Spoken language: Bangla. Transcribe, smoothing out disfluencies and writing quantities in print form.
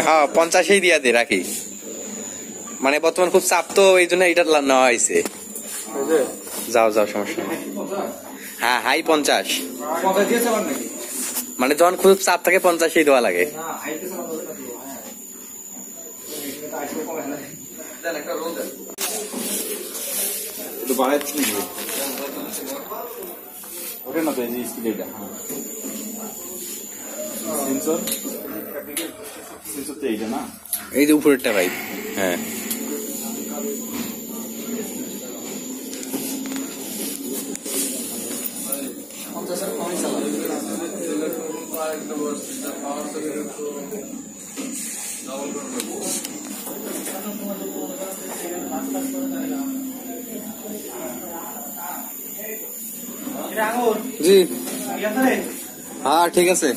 হ্যাঁ 50-ই দিয়া দিয়ে রাখি, মানে বর্তমান খুব চাপ তো এই জন্য এটা নেওয়া হয়েছে। যাও যাও, সমস্যা নেই। হ্যাঁ হাই 50, মানে যখন খুব চাপ থাকে 50-ই দেওয়া লাগে। এই যে উপরেরটা ভাই। হ্যাঁ জি, হ্যাঁ ঠিক আছে।